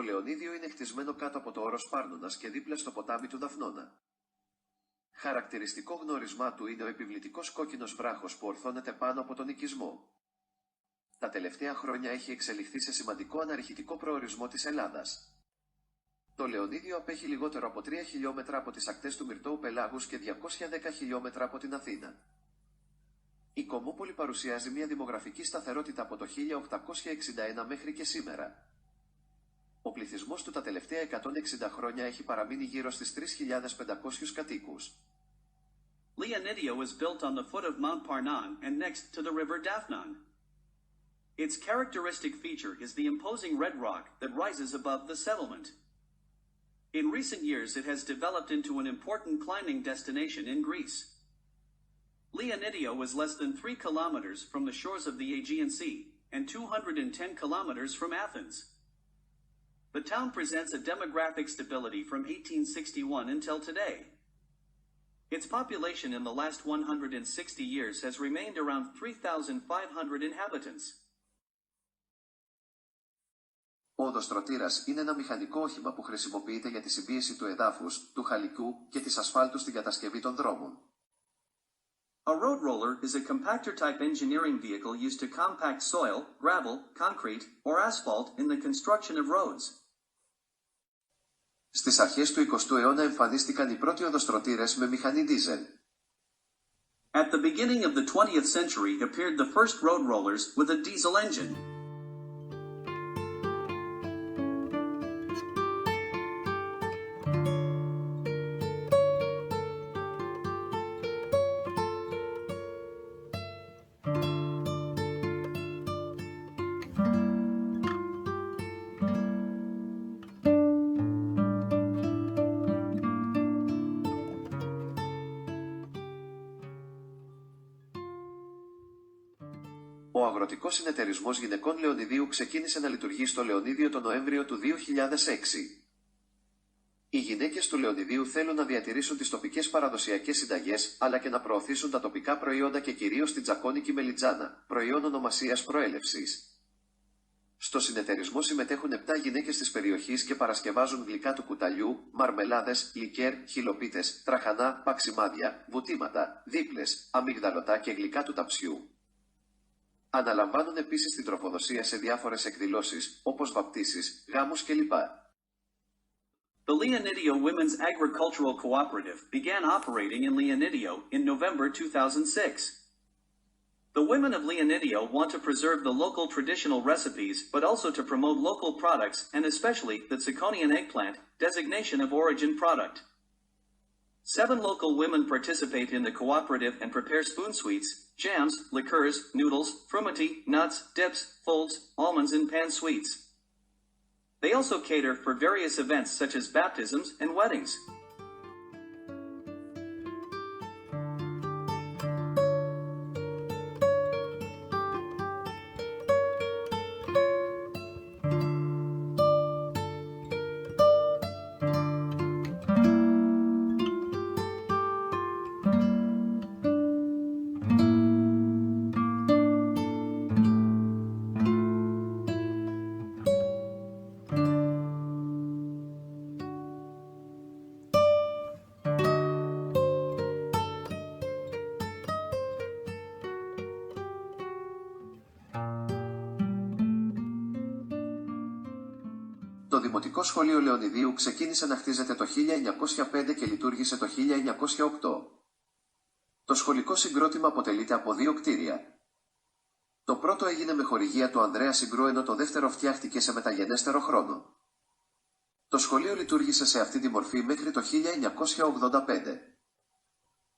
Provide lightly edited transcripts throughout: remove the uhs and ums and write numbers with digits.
Λεωνίδιο είναι χτισμένο κάτω από το όρος Πάρνωνας και δίπλα στο ποτάμι του Δαφνώνα. Χαρακτηριστικό γνώρισμά του είναι ο επιβλητικός κόκκινος βράχος που ορθώνεται πάνω από τον οικισμό. Τα τελευταία χρόνια έχει εξελιχθεί σε σημαντικό αναρριχητικό προορισμό της Ελλάδας. Το Λεωνίδιο απέχει λιγότερο από 3 χιλιόμετρα από τις ακτές του Μυρτώου Πελάγους και 210 χιλιόμετρα από την Αθήνα. Η Κομόπολη παρουσιάζει μια δημογραφική σταθερότητα από το 1861 μέχρι και σήμερα. Ο πληθυσμός του τα τελευταία 160 χρόνια έχει παραμείνει γύρω στις 3.500 κατοίκους. Leonidio is built on the foot of Mount Parnan and next to the river Daphnon. Its characteristic feature is the imposing red rock that rises above the settlement. In recent years it has developed into an important climbing destination in Greece. Leonidio is less than 3 kilometers from the shores of the Aegean Sea, and 210 kilometers from Athens. The town presents a demographic stability from 1861 until today. Its population in the last 160 years has remained around 3,500 inhabitants. Ο οδοστρωτήρας είναι ένα μηχανικό όχημα που χρησιμοποιείται για τη συμπίεση του εδάφους, του χαλικού και της ασφάλτου στην κατασκευή των δρόμων. A road roller is a compactor-type engineering vehicle used to compact soil, gravel, concrete, or asphalt in the construction of roads. Στις αρχές του 20ου αιώνα εμφανίστηκαν οι πρώτοι οδοστρωτήρες με μηχανή δίζελ. At the beginning of the 20th century appeared the first road rollers with a diesel engine. Ο Αγροτικός Συνεταιρισμός Γυναικών Λεωνιδίου ξεκίνησε να λειτουργεί στο Λεωνίδιο τον Νοέμβριο του 2006. Οι γυναίκες του Λεωνιδίου θέλουν να διατηρήσουν τις τοπικές παραδοσιακές συνταγές, αλλά και να προωθήσουν τα τοπικά προϊόντα και κυρίως την τζακόνικη μελιτζάνα, προϊόν ονομασίας προέλευσης. Στο συνεταιρισμό συμμετέχουν 7 γυναίκες της περιοχής και παρασκευάζουν γλυκά του κουταλιού, μαρμελάδες, λικέρ, χυλοπίτες, τραχανά, παξιμάδια, βουτήματα, δίπλες, αμυγδαλωτά και γλυκά του ταψιού. Αναλαμβάνουν επίσης την τροφοδοσία σε διάφορες εκδηλώσεις, όπως βαπτίσεις, γάμους κλπ. The Leonidio Women's Agricultural Cooperative began operating in Leonidio in November 2006. The women of Leonidio want to preserve the local traditional recipes but also to promote local products and especially the Zirconian eggplant, designation of origin product. 7 local women participate in the cooperative and prepare spoon sweets, jams, liqueurs, noodles, fruity, nuts, dips, folds, almonds and pan sweets. They also cater for various events such as baptisms and weddings. Το Δημοτικό Σχολείο Λεωνιδίου ξεκίνησε να χτίζεται το 1905 και λειτουργήσε το 1908. Το σχολικό συγκρότημα αποτελείται από 2 κτίρια. Το πρώτο έγινε με χορηγία του Ανδρέα Συγκρού, ενώ το δεύτερο φτιάχτηκε σε μεταγενέστερο χρόνο. Το σχολείο λειτουργήσε σε αυτή τη μορφή μέχρι το 1985.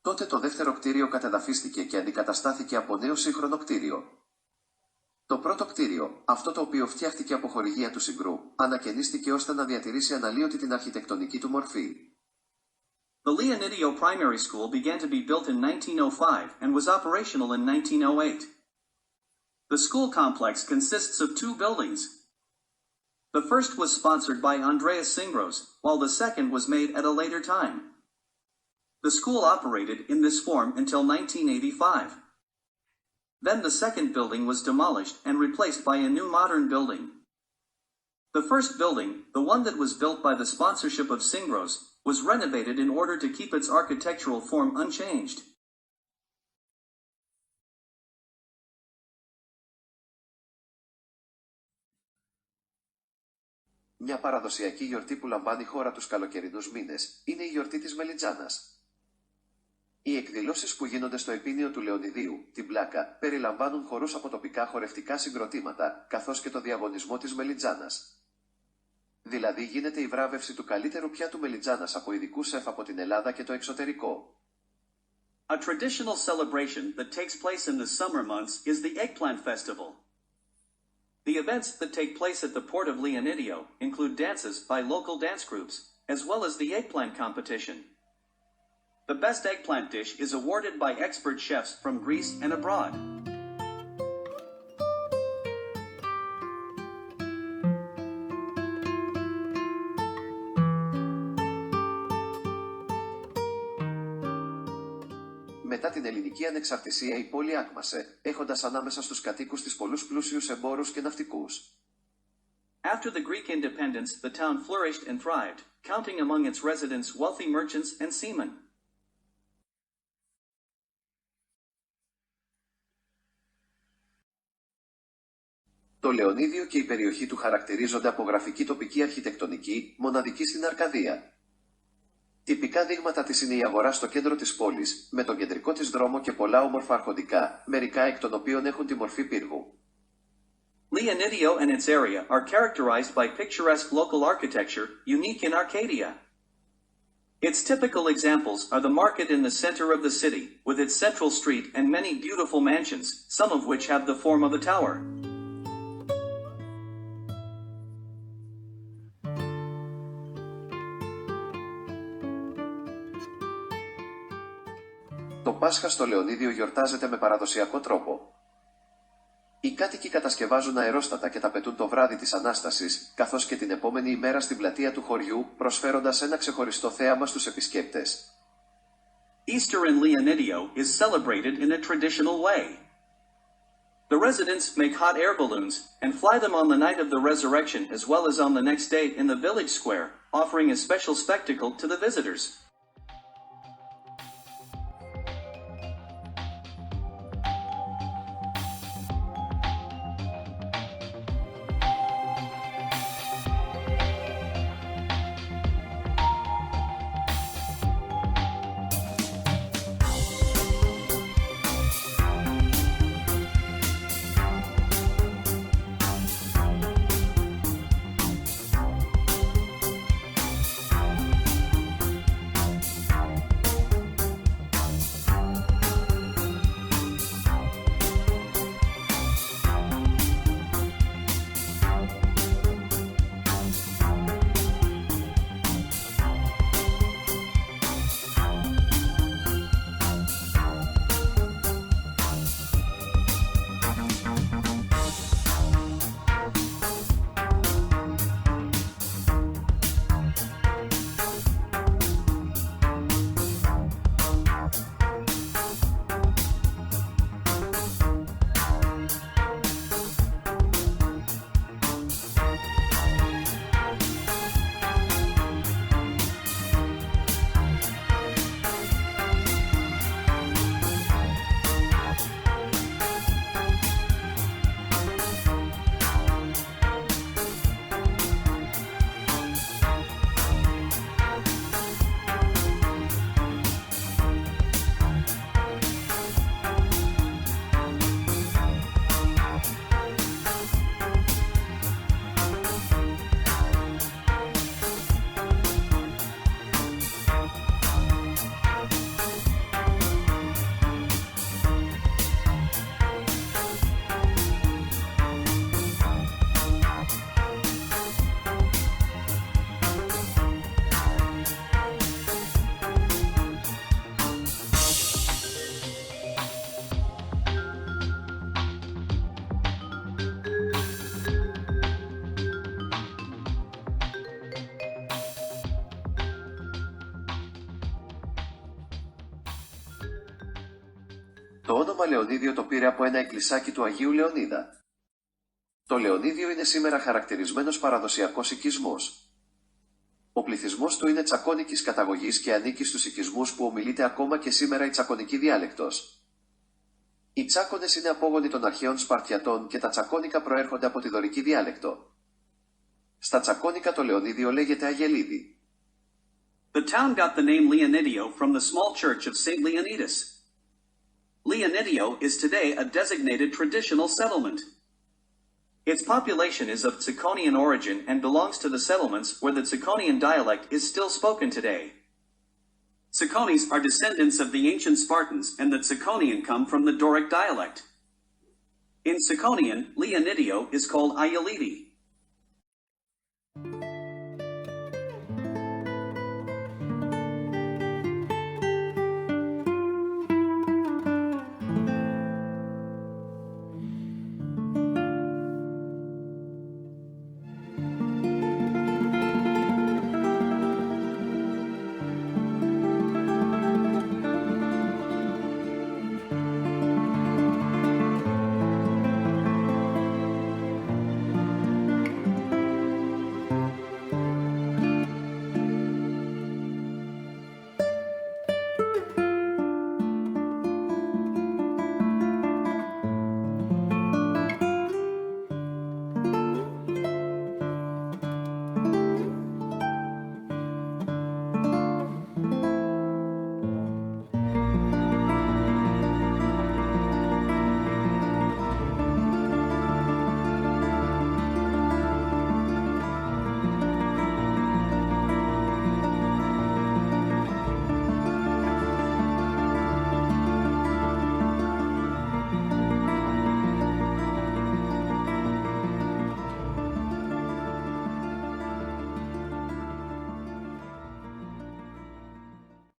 Τότε το δεύτερο κτίριο κατεδαφίστηκε και αντικαταστάθηκε από νέο σύγχρονο κτίριο. Το πρώτο κτίριο, αυτό το οποίο φτιάχτηκε από χορηγία του Συγκρού, ανακαινίστηκε ώστε να διατηρήσει αναλύωτη την αρχιτεκτονική του μορφή. The Leonidio Primary School began to be built in 1905 and was operational in 1908. The school complex consists of 2 buildings. The first was sponsored by Andreas Singros, while the second was made at a later time. The school operated in this form until 1985. Then the second building was demolished and replaced by a new modern building. The first building, the one that was built by the sponsorship of Singros, was renovated in order to keep its architectural form unchanged. Μια παραδοσιακή γιορτή που λαμβάνει η χώρα τους καλοκαιρινούς μήνες είναι η γιορτή της Μελιτζάνας. Οι εκδηλώσεις που γίνονται στο επίνειο του Λεωνιδίου, την Πλάκα, περιλαμβάνουν χορούς από τοπικά χορευτικά συγκροτήματα, καθώς και το διαγωνισμό της Μελιτζάνας. Δηλαδή γίνεται η βράβευση του καλύτερου πιάτου Μελιτζάνας από ειδικούς σεφ από την Ελλάδα και το εξωτερικό. A traditional celebration that takes place in the summer months is the Eggplant Festival. The events that take place at the port of Leonidio include dances by local dance groups, as well as the eggplant competition. The best eggplant dish is awarded by expert chefs from Greece and abroad. Μετά την ελληνική ανεξαρτησία η πόλη άκμασε, έχοντας ανάμεσα στους κατοίκους της πολλούς πλούσιους εμπόρους και ναυτικούς. After the Greek independence, the town flourished and thrived, counting among its residents wealthy merchants and seamen. Το Λεωνίδιο και η περιοχή του χαρακτηρίζονται από γραφική τοπική αρχιτεκτονική, μοναδική στην Αρκαδία. Τυπικά δείγματα της είναι η αγορά στο κέντρο της πόλης, με τον κεντρικό της δρόμο και πολλά όμορφα αρχοντικά, μερικά εκ των οποίων έχουν τη μορφή πύργου. Leonidio and its area are characterized by picturesque local architecture, unique in Arcadia. Its typical examples are the market in the center of the city, with its central street and many beautiful mansions, some of which have the form of a tower. Το Πάσχα στο Λεωνίδιο γιορτάζεται με παραδοσιακό τρόπο. Οι κάτοικοι κατασκευάζουν αερόστατα και τα πετούν το βράδυ της Ανάστασης, καθώς και την επόμενη ημέρα στην πλατεία του χωριού, προσφέροντας ένα ξεχωριστό θέαμα στους επισκέπτες. Easter in Leonidio is celebrated in a traditional way. The residents make hot air balloons and fly them on the night of the resurrection as well as on the next day in the village square, offering a special spectacle to the visitors. Το όνομα Λεωνίδιο το πήρε από ένα εκκλησάκι του Αγίου Λεωνίδα. Το Λεωνίδιο είναι σήμερα χαρακτηρισμένος παραδοσιακός οικισμός. Ο πληθυσμός του είναι τσακώνικης καταγωγής και ανήκει στους οικισμούς που ομιλείται ακόμα και σήμερα η τσακωνική διάλεκτος. Οι τσάκωνες είναι απόγονοι των αρχαίων Σπαρτιατών και τα τσακώνικα προέρχονται από τη δωρική διάλεκτο. Στα τσακώνικα το Λεωνίδιο λέγεται Αγελίδι. The town got the name Leonidio from the small church of St. Leonidas. Leonidio is today a designated traditional settlement. Its population is of Tsakonian origin and belongs to the settlements where the Tsakonian dialect is still spoken today. Tsakonis are descendants of the ancient Spartans, and the Tsakonian come from the Doric dialect. In Tsakonian, Leonidio is called Ayalidi.